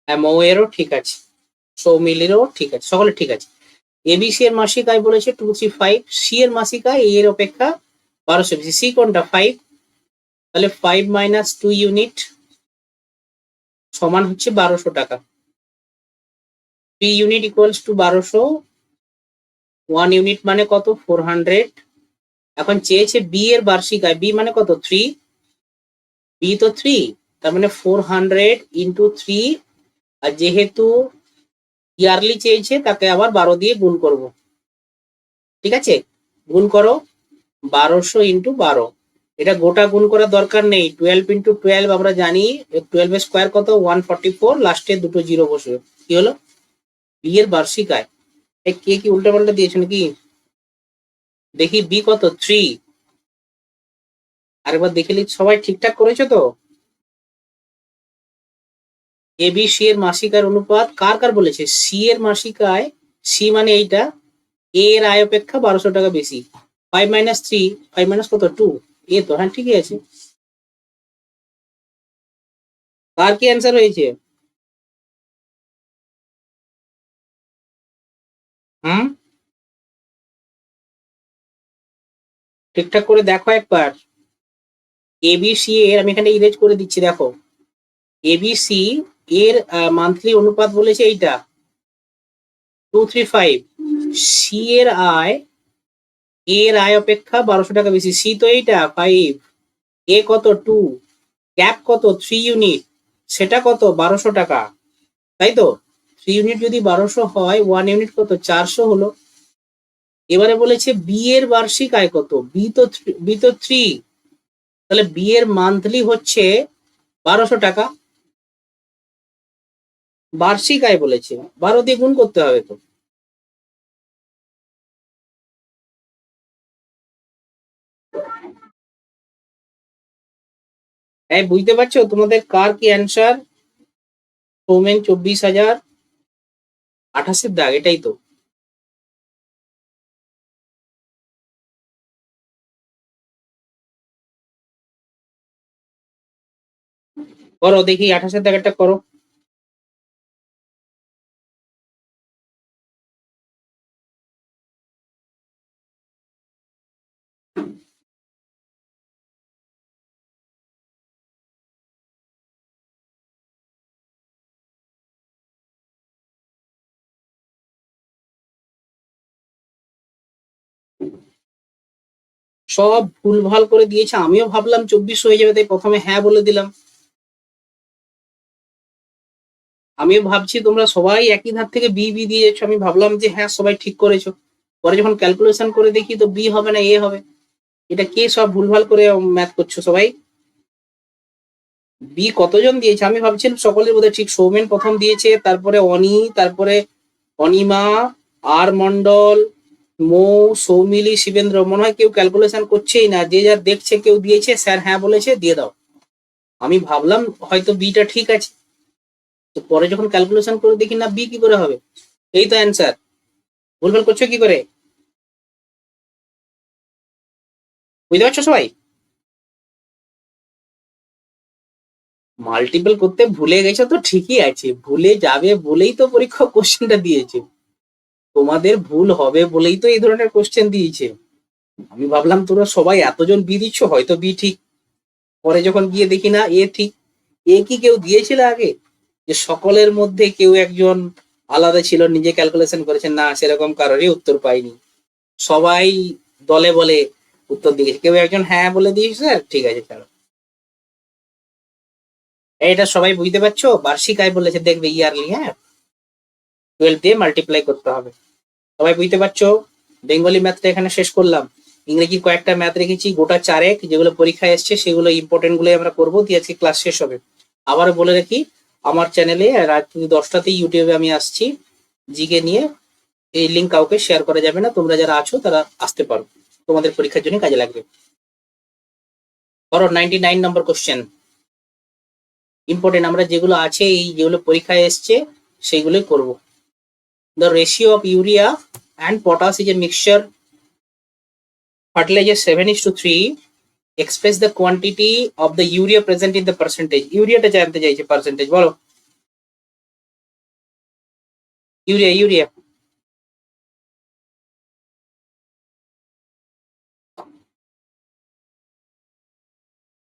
হ্যাঁ মৌয়েরও ঠিক আছে, সৌমিলেরও ঠিক আছে, সকলে ঠিক আছে। এবিসি এর মাসিক আয় বলেছে 235, সি এর মাসিক আয় এর অপেক্ষা 1200 বেশি, সি কোনটা 5, তাহলে 5 - 2 ইউনিট সমান হচ্ছে 1200 টাকা। 3 ইউনিট ইকুয়ালস টু 1200, 1 ইউনিট মানে কত 400। এখন চেয়েছে বি এর বার্ষিক আয়, বি মানে কত 3, বি তো 3, তার মানে 400 × 3, আর যেহেতু ইয়ারলি চেয়েছে তাকে আবার 12 দিয়ে গুণ করব। ঠিক আছে, গুণ করো 1200 × 12, এটা গোটা গুণ করার দরকার নেই, 12 × 12 আমরা জানি, 12 এর স্কোয়ার কত 144, লাস্টে দুটো জিরো বসবে, কি হলো বি এর বার্ষিক আয়। কে কি উল্টা পাল্টা দিয়েছে নাকি? দেখি বি কত 3, আরেকবার দেখে সবাই ঠিকঠাক করেছো তো? এ বি সি এর মাসিক আয়ের অনুপাত কার কার বলেছে? সি এর মাসিক আয়, সি মানে এইটা, এ এর আয় অপেক্ষা 1200 টাকা বেশি। 5 মাইনাস 3, 5 মাইনাস কত 2, এ তো হ্যাঁ ঠিকই আছে। কার কি অ্যান্সার হয়েছে? হুম, ঠিকঠাক করে দেখো একবার। এবিসি এর আমি এখানে ইরেজ করে দিচ্ছি, দেখো এবিসি এর মান্থলি অনুপাত বলেছে এইটা 235। সি এর আয়, এর আয় অপেক্ষা 1200 টাকা বেশি, সি তো এইটা 5, এ কত 2, গ্যাপ কত 3 ইউনিট, সেটা কত 1200 টাকা, তাই তো? 3 ইউনিট যদি 1200 হয়, 1 ইউনিট কত 400 হলো। এবারে বলেছে বি এর বার্ষিক আয় কত, বি তো 3, তাহলে বি এর মান্থলি হচ্ছে 1200 টাকা, বার্ষিক আয় বলেছে, 12 দিয়ে গুণ করতে হবে তো। তাই বুঝতে পারছো তোমাদের কার কি অ্যান্সার? সৌমেন 24,028 দাগ, এটাই তো। করো দেখি 28 দাগেরটা করো। সব ভুলভাল করে দিয়েছে, আমিও ভাবলাম 24 হয়ে যাবে, তাই প্রথমে হ্যাঁ বলে দিলাম। আমিও ভাবছি তোমরা সবাই একই ধার থেকে বি বি দিয়ে যাচ্ছ, আমি ভাবলাম যে হ্যাঁ সবাই ঠিক করেছো। পরে যখন ক্যালকুলেশন করে দেখি তো বি হবে না, এ হবে। এটা কে সব ভুলভাল করে ম্যাথ করছো সবাই? বি কতজন দিয়েছে? আমি ভাবছিলাম সকলের বোধহয় ঠিক, সৌমেন প্রথম দিয়েছে, তারপরে অনি, তারপরে অনিমা, আর মন্ডল, মৌ, সৌমিলি, শিবেন্দ্র, মনে হয় কেউ ক্যালকুলেশন করছেই না, যে যার দেখছে কেউ দিয়েছে, স্যার হ্যাঁ বলেছে দিয়ে দাও। আমি ভাবলাম হয়তো বিটা ঠিক আছে, তো পরে যখন ক্যালকুলেশন করে দেখি না, বি কি করে হবে। এই তো অ্যান্সার, ভুলভাল করছো কি করে? বুঝতে পারছো সবাই? মাল্টিপল করতে ভুলে গেছো তো ঠিকই আছে, ভুলে যাবে বলেই তো পরীক্ষা কোশ্চেনটা দিয়েছে, তোমাদের ভুল হবে বলেই তো এই ধরনের কোশ্চেন দিয়েছে। আমি ভাবলাম তোরা সবাই এতজন বি দিচ্ছ, হয়তো বি ঠিক। পরে যখন গিয়ে দেখি না এ ঠিক। এ কি কেউ দিয়েছিল আগে, যে সকলের মধ্যে কেউ একজন আলাদা ছিল, নিজে ক্যালকুলেশন করেছেন? না, সেরকম কারোরই উত্তর পাইনি। সবাই দলে বলে উত্তর দিয়েছে, কেউ একজন হ্যাঁ বলে দিয়েছে স্যার ঠিক আছে চলো। এটা সবাই বুঝতে পারছো? বার্ষিক আয় বলেছে, দেখবে ইয়ারলি, হ্যাঁ 12 দিয়ে মাল্টিপ্লাই করতে হবে। সবাই বুঝতে পারছো? বেঙ্গলি ম্যাথটা এখানে শেষ করলাম। ইংরেজি কয়েকটা ম্যাথ রেখেছি, গোটা চারেক, যেগুলো পরীক্ষায় এসছে সেগুলো ইম্পর্টেন্ট গুলো আমরা করবো, দিয়ে আজকে ক্লাস শেষ হবে। আবার বলে রাখি, আমার চ্যানেলে রাত 10টাতেই ইউটিউবে আমি আসছি জিকে নিয়ে। এই লিঙ্ক কাউকে শেয়ার করা যাবে না, তোমরা যারা আছো তারা আসতে পারো, তোমাদের পরীক্ষার জন্য কাজে লাগবে। ধরো 99 নম্বর কোশ্চেন, ইম্পর্টেন্ট, আমরা যেগুলো আছে এই যেগুলো পরীক্ষায় এসছে সেইগুলোই করব। The ratio of urea and potash is a mixture fertilizer 7:3, express the quantity of the urea present in the percentage. ইউরিয়াটা জানতে চাইছে পার্সেন্টেজ, বলো। ইউরিয়া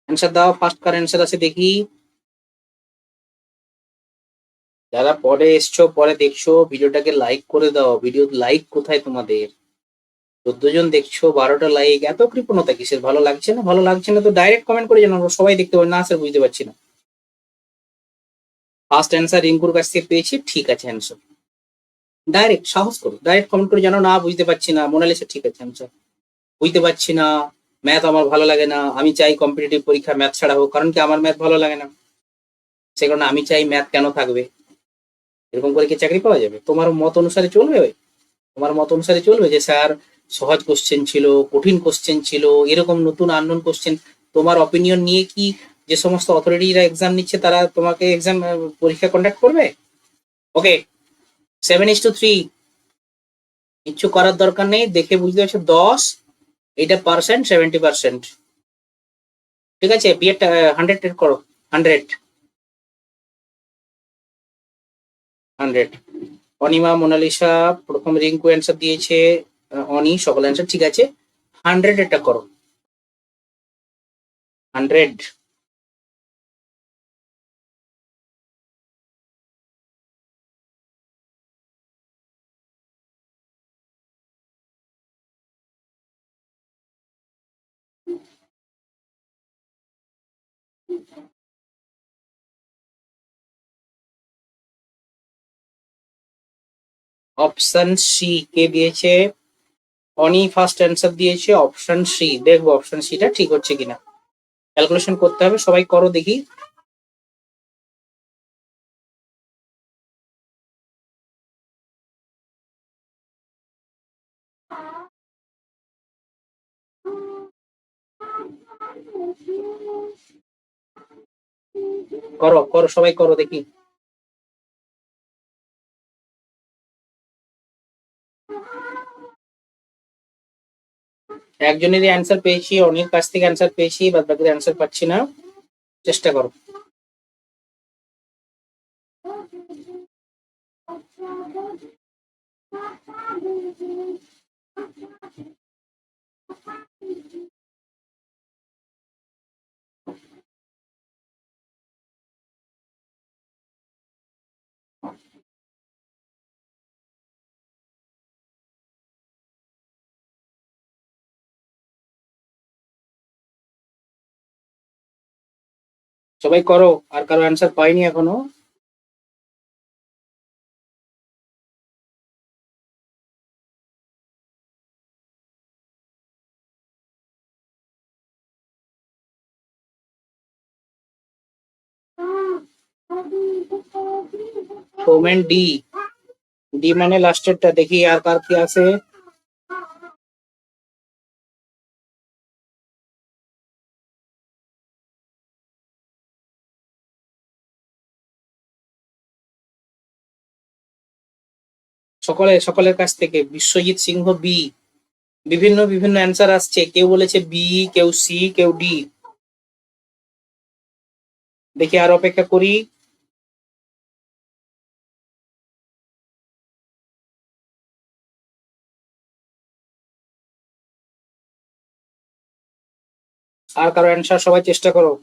অ্যান্সার দাও, ফার্স্ট কার অ্যান্সার আছে দেখি। যারা পরে এসছো, পরে দেখছো, ভিডিওটাকে লাইক করে দাও। ভিডিও লাইক কোথায় তোমাদের? 14 জন দেখছো, 12টা লাইক, এত কৃপণতা কিসের? ভালো লাগছে না, ভালো লাগছে না তো ডাইরেক্ট কমেন্ট করে জানাবো, সবাই দেখতে পাবে। না স্যার বুঝতে পারছি না। ফার্স্ট অ্যান্সার রিঙ্কুর কাছ থেকে পেয়েছি, ঠিক আছে অ্যান্সার। ডাইরেক্ট সাহস করো, ডাইরেক্ট কমেন্ট করে জানো, না বুঝতে পারছি না, মোনালিসা ঠিক আছে অ্যান্সার। বুঝতে পারছি না, ম্যাথ আমার ভালো লাগে না, আমি চাই কম্পিটিটিভ পরীক্ষা ম্যাথ ছাড়া হোক, কারণ কি আমার ম্যাথ ভালো লাগে না, সে কারণে আমি চাই ম্যাথ কেন থাকবে। এরকম করে কি চাকরি পাওয়া যাবে? তোমার মত অনুসারে চলবে? তোমার মত অনুসারে চলবে যে স্যার সহজ কোশ্চেন ছিল, কঠিন কোশ্চেন ছিল, এরকম নতুন আননোন কোশ্চেন, তোমার অপিনিয়ন নিয়ে কি যে সমস্ত অথরিটিরা এক্সাম নিচ্ছে তারা তোমাকে এক্সাম পরীক্ষা কন্ডাক্ট করবে? ওকে, 7:3, কিচ্ছু করার দরকার নেই, দেখে বুঝতে পারছো 10, এটা পার্সেন্ট 70%। ঠিক আছে, বিয়েটা 100 করো, 100 100। অনিমা, মোনালিসা প্রথম রিঙ্কু অ্যান্সার দিয়েছে, অনি সকল অ্যান্সার ঠিক আছে, 100 এটা করো, 100। অপশন সি কে দিয়েছে? অনি ফার্স্ট অ্যান্সার দিয়েছে অপশন সি। দেখবো অপশন সিটা ঠিক হচ্ছে কিনা, ক্যালকুলেশন করতে হবে, সবাই করো দেখি। করো করো সবাই করো দেখি। একজনেরই অ্যান্সার পেয়েছি, অনির কাছ থেকে অ্যান্সার পেয়েছি, বাদ বাকির অ্যান্সার পাচ্ছি না, চেষ্টা করো। সবাই করো, আর কারো অ্যান্সার পাইনি এখনো। সৌমেন ডি, ডি মানে লাস্টেরটা, দেখি আর কার কি আছে। সকলের কাছ থেকে বিশ্বজিৎ সিংহ বি, বিভিন্ন বিভিন্ন অ্যান্সার আসছে, কেউ বলেছে বি, কেউ সি, কেউ ডি। দেখি আর অপেক্ষা করি। আর কারো অ্যান্সার, সবাই চেষ্টা করো।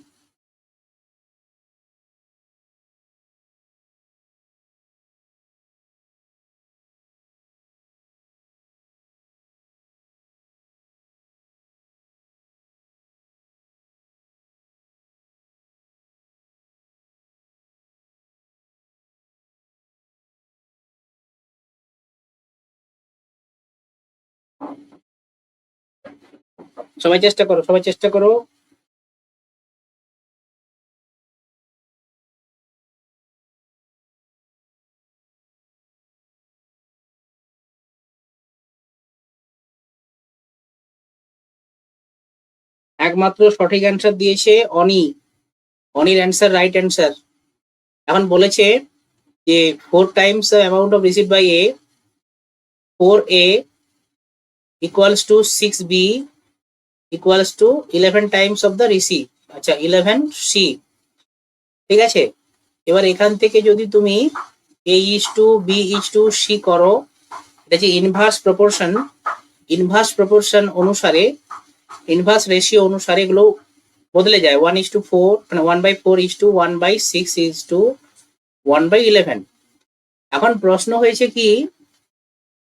সবাই চেষ্টা করো, সবাই চেষ্টা করো। একমাত্র সঠিক অ্যান্সার দিয়েছে অনি, অনির অ্যান্সার রাইট অ্যান্সার। এখন বলেছে যে 4 times the amount of received by A, 4A equals to 6B equals to 11 times of the receive। আচ্ছা 11C, ঠিক আছে। এবার এখান থেকে যদি তুমি A:B:C করো, এটা যে ইনভার্স প্রপোর্শন অনুসারে, ইনভার্স রেশিও অনুসারে এগুলো বদলে যায়, 1:4 মানে 1/4:1/6:1/11। এখন প্রশ্ন হয়েছে কি,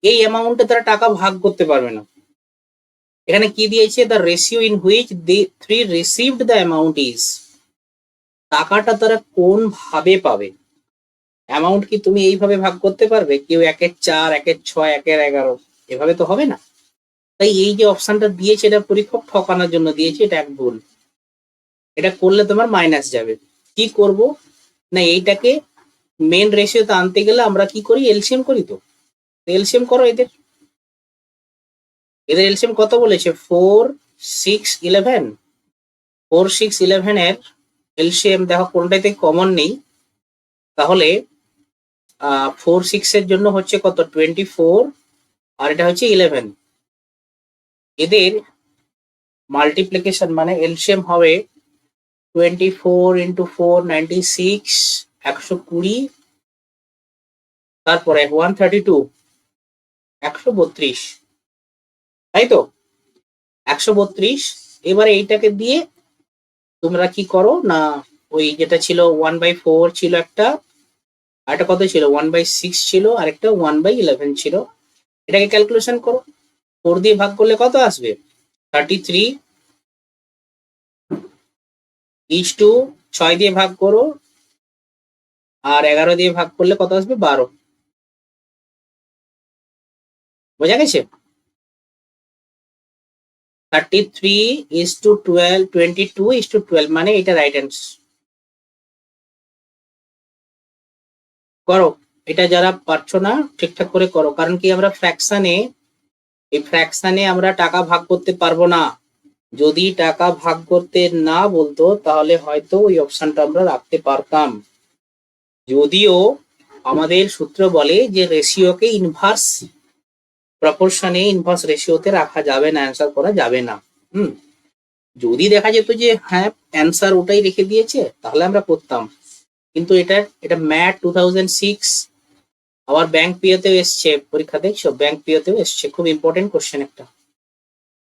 এই অ্যামাউন্টে তারা টাকা ভাগ করতে পারবে না। এখানে কি দিয়েছে, the ratio in which the three received the amount is. টাকাটা তারা কোন ভাবে পাবে? অ্যামাউন্ট কি তুমি এইভাবে ভাগ করতে পারবে, কেউ 1/4, 1/6, 1/11, এভাবে তো হবে না। তাই এই যে অপশনটা দিয়েছে এটা পরীক্ষক ঠকানোর জন্য দিয়েছে, এটা এক ভুল। এটা করলে তোমার মাইনাস যাবে। কি করব না, এইটাকে মেন রেশিওতে আনতে গেলে আমরা কি করি, এলসিএম করি। তো এলসিএম করো, এদের এলসিএম কত বলেছে, 4, 6, 11। 4, 6, 11 এর এলসিএম দেখো কোনটাতে কমন নেই, তাহলে 4 6 এর জন্য হচ্ছে কত 24, আর এটা হচ্ছে 11। এদের মাল্টিপ্লিকেশন মানে এলসিএম হবে 24 × 4 96, 120, তারপরে 132, 132, তাই তো 132। এবারে এইটাকে দিয়ে তোমরা কি করো না, ওই যেটা ছিল 1/4 ছিল একটা, আর একটা কত ছিল 1/6 ছিল, আর একটা 1/11 ছিল, এটাকে ক্যালকুলেশন করো। 4 দিয়ে ভাগ করলে কত আসবে 33, ইচ টু 6 দিয়ে ভাগ করো, আর 11 দিয়ে ভাগ করলে কত আসবে 12। বোঝা গেছে? 33:12, 22:12 মানে এটা রাইট অ্যান্সার। করো, এটা যারা পারছো না ঠিকঠাক করে করো, কারণ কি আমরা ফ্র্যাকশনে আমরা টাকা ভাগ করতে পারবো না। যদি টাকা ভাগ করতে না বলতো তাহলে হয়তো ওই অপশনটা আমরা রাখতে পারতাম। যদিও আমাদের সূত্র বলে যে রেশিওকে ইনভার্স প্রপোর্শনে ইনভার্স রেশিওতে রাখা যাবে না, অ্যান্সার করা যাবে না। যদি দেখা যেত যে হ্যাঁ অ্যান্সার ওটাই রেখে দিয়েছে তাহলে আমরা করতাম, কিন্তু এটা ম্যাট 2006, আবার ব্যাংক পিওতেও এসছে পরীক্ষা, দেখছো ব্যাংক পিওতেও এসছে, খুব ইম্পর্টেন্ট কোশ্চেন একটা।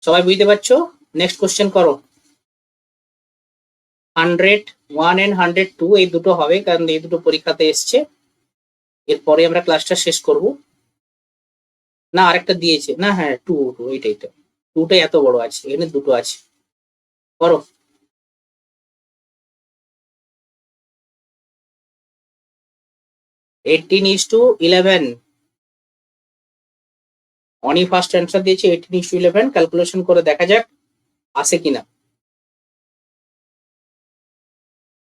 সবাই বুঝতে পারছো? নেক্সট কোশ্চেন করো। 101 and 102 এই দুটো হবে, কারণ এই দুটো পরীক্ষাতে এসছে। এরপরে আমরা ক্লাসটা শেষ করব। না আরেকটা দিয়েছে না, হ্যাঁ টু, এইটা টুটাই এত বড় আছে, এখানে দুটো আছে। করো। 18:11, অনি ফার্স্ট অ্যান্সার দিয়েছে 18:11, ক্যালকুলেশন করে দেখা যাক আসে কিনা।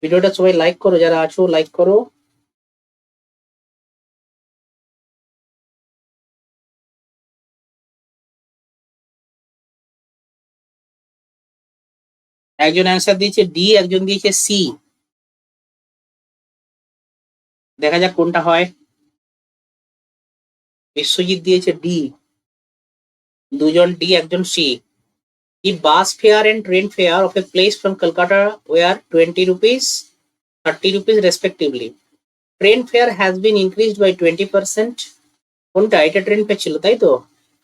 ভিডিওটা সবাই লাইক করো, যারা আছো লাইক করো। একজন অ্যান্সার দিয়েছে ডি, একজন দিয়েছে সি, দেখা যাক কোনটা হয়। বিশ্বজিৎ দিয়েছে ডি, দুজন ডি একজন C. The bus fare and train fare of a place from Calcutta were 20 rupees, 30 rupees respectively. Train fare has been increased by 20%. কোনটা এটা ট্রেন ফেয়ার ছিল তাই তো,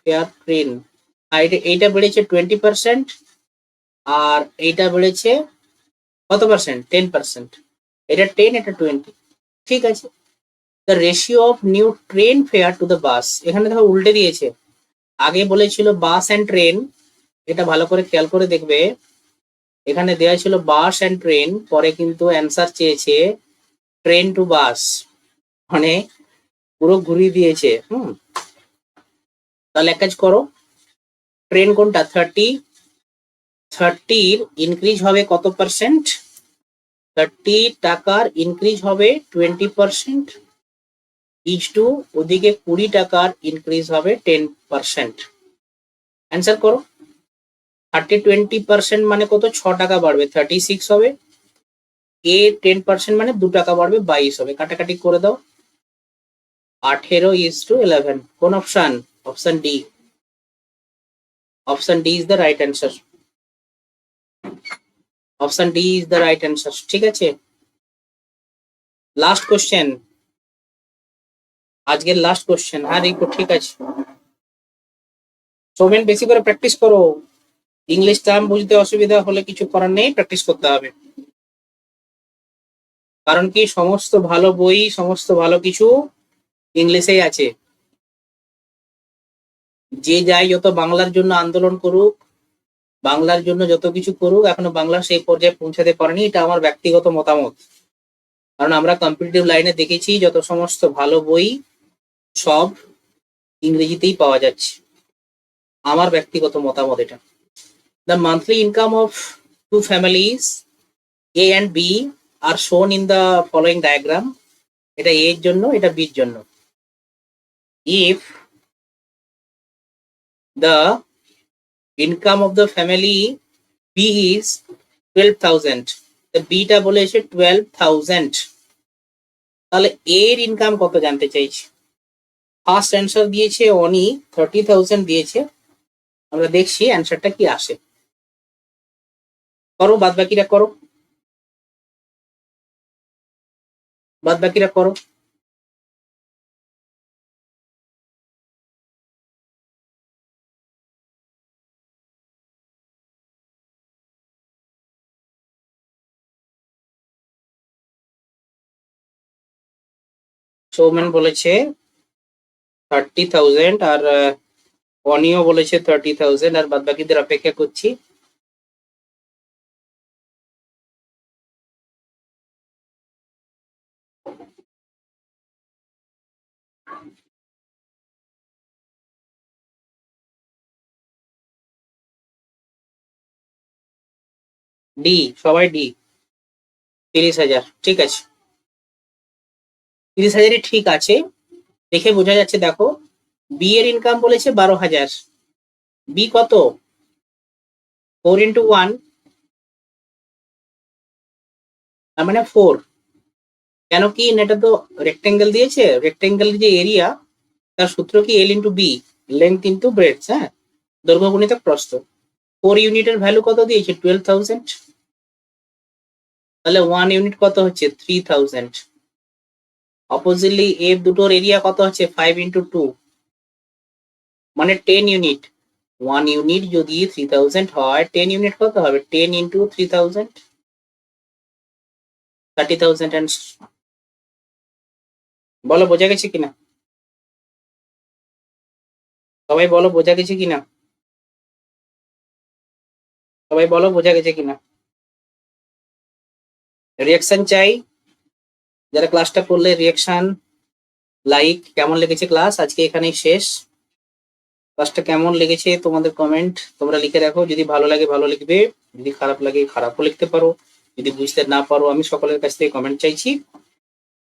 ফেয়ার ট্রেন, আর এইটা বেড়েছে 20%, আর এইটা বেড়েছে কত পার্সেন্ট 10%। এটা 10, এটা 20, ঠিক আছে। The ratio of new train fair to the bus, এখানে দেখো উল্টে দিয়েছে, আগে বলেছিল বাস অ্যান্ড ট্রেন, এটা ভালো করে খেয়াল করে দেখবে, এখানে দেওয়া ছিল বাস অ্যান্ড ট্রেন, পরে কিন্তু অ্যান্সার চেয়েছে ট্রেন টু বাস, মানে পুরো ঘুরিয়ে দিয়েছে। তাহলে এক কাজ করো, ট্রেন কোনটা 30-র ইনক্রিজ হবে কত পার্সেন্ট, 30 টাকার ইনক্রিজ হবে 20%, ইচ টু ওদিকে 20 টাকার ইনক্রিজ হবে 10%। অ্যান্সার করো। 30-20% মানে কত, 6 টাকা বাড়বে 36 হবে, এ 10% মানে 2 টাকা বাড়বে 22 হবে, কাটাকাটি করে দাও। 18:11, কোন option, option D, option D is the right answer, option D is the right answer. ঠিক আছে, লাস্ট কোশ্চেন, আজকের লাস্ট কোশ্চেন। হ্যাঁ রিপো ঠিক আছে, সৌমেন বেশি করে প্র্যাকটিস করো, ইংলিশ টার্ম বুঝতে অসুবিধা হলে কিছু করার নেই, প্র্যাকটিস করতে হবে। কারণ কি সমস্ত ভালো বই, সমস্ত ভালো কিছু ইংলিশেই আছে। যে যাই যত বাংলার জন্য আন্দোলন করুক, বাংলার জন্য যত কিছু করুক, এখনো বাংলা সেই পর্যায়ে পৌঁছাতে পারেনি, এটা আমার ব্যক্তিগত মতামত। কারণ আমরা কম্পিটিটিভ লাইনে দেখেছি যত সমস্ত ভালো বই সব ইংরেজিতেই পাওয়া যাচ্ছে, আমার ব্যক্তিগত মতামত এটা। The monthly income of two families A and B are shown in the following diagram, এটা এ এর জন্য, এটা বির জন্য। If the income of the family B is 12,000, beta বলেছে 12,000, তাহলে এর ইনকাম কত জানতে চাইছি। ফার্স্ট অ্যান্সার দিয়েছে অনি 30,000 দিয়েছে, আমরা দেখছি অ্যান্সারটা কি আসে। করো, বাদ বাকিরা করো, বাদ বাকিরা করো। সৌমেন বলেছে 30,000, আর অনিও বলেছে 30,000, আর বাদ বাকিদের অপেক্ষা করছি। ডি, সবাই ডি। 30,000 ঠিক আছে, 30,000ই ঠিক আছে, দেখে বোঝা যাচ্ছে। দেখো, বি এর ইনকাম বলেছে 12,000, বি কত, 4 × 1, তার মানে 4। কেন কি, এটা তো রেক্টেঙ্গেল দিয়েছে, রেক্টেঙ্গেল যে এরিয়া তার সূত্র কি L into B, length into breadth, হ্যাঁ, দৈর্ঘ্য গুণিত প্রস্থ। 4 ইউনিটের ভ্যালু কত দিয়েছে, 12,000, তাহলে 1 ইউনিট কত হচ্ছে 3,000। অপোজিটলি এর দুটোর এরিয়া কত হচ্ছে 5 × 2, মানে 10 ইউনিট। 1 ইউনিট যদি 3,000 হয়, 10 ইউনিট কত হবে, 10 × 3,000, 30,000 অ্যান্সার। বলো বোঝা গেছে কিনা, সবাই বলো বোঝা গেছে কিনা, সবাই বলো বোঝা গেছে কিনা। রিয়াকশন চাই, যারা ক্লাসটা করলে রিয়াকশন, লাইক, কেমন লেগেছে ক্লাস, আজকে এখানেই শেষ। ক্লাসটা কেমন লেগেছে তোমাদের কমেন্ট তোমরা লিখে রাখো, যদি ভালো লাগে ভালো লিখবে, যদি খারাপ লাগে খারাপও লিখতে পারো, যদি বুঝতে না পারো আমি সকলের কাছ থেকে কমেন্ট চাইছি।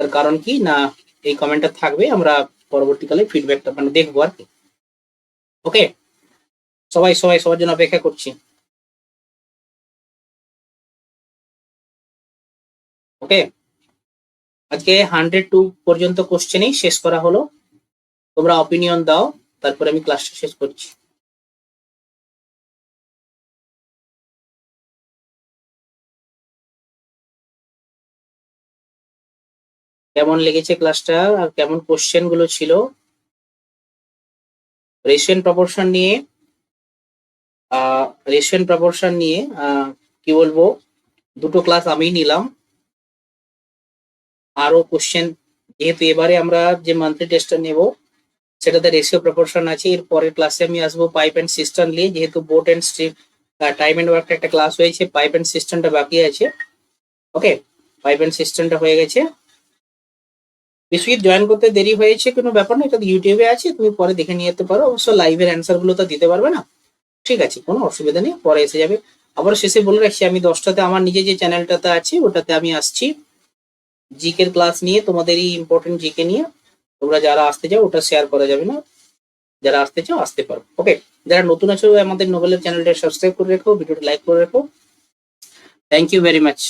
তার কারণ কি না, এই কমেন্টটা থাকবে, আমরা পরবর্তীকালে ফিডব্যাকটা মানে দেখবো আর কি। ওকে, সবাই সবাই সবার জন্য অপেক্ষা করছি। ওকে, আজকে 102 পর্যন্ত কোশ্চেনই শেষ করা হলো, তোমরা অপিনিয়ন দাও, তারপরে আমি ক্লাসটা শেষ করছি। কেমন লেগেছে ক্লাসটা, আর কেমন কোশ্চেন গুলো ছিল। রেশিয়ান প্রপোর্শন নিয়ে রেশিয়ান প্রপোর্শন নিয়ে কি বলবো, দুটো ক্লাস আমি নিলাম। আরো কোশ্চেন, যেহেতু এবারে আমরা যে মান্থলি টেস্টটা নেব সেটাতে রেশিও প্রপোর্শন আছে, এর পরের ক্লাসে আমি আসবো পাইপ এন্ড সিস্টেম নিয়ে, যেহেতু boat and stream time and ওয়ার্কটা একটা ক্লাস হয়েছে, পাইপ এন্ড সিস্টেমটা বাকি আছে। ওকে, পাইপ এন্ড সিস্টেমটা হয়ে গেছে। বিশ্বজিৎ জয়েন করতে দেরি হয়েছে, কোনো ব্যাপার না, এটা ইউটিউবে আছে, তুমি পরে দেখে নিয়ে যেতে পারো, অবশ্য লাইভের অ্যান্সার গুলো তো দিতে পারবে না, ঠিক আছে, কোনো অসুবিধা নেই, পরে এসে যাবে। আবার শেষে বলে রাখছি, আমি 10টাতে আমার নিজে যে চ্যানেলটাতে আছে ওটাতে আমি আসছি জিকের ক্লাস নিয়ে, তোমাদের এই ইম্পর্টেন্ট জিকে নিয়ে। তোমরা যারা আসতে চাও ওটা শেয়ার করা যাবে না, যারা আসতে চাও আসতে পারো। ওকে, যারা নতুন আছো আমাদের নোবেলের চ্যানেলটা সাবস্ক্রাইব করে রেখো, ভিডিওটা লাইক করে রেখো। Thank you very much.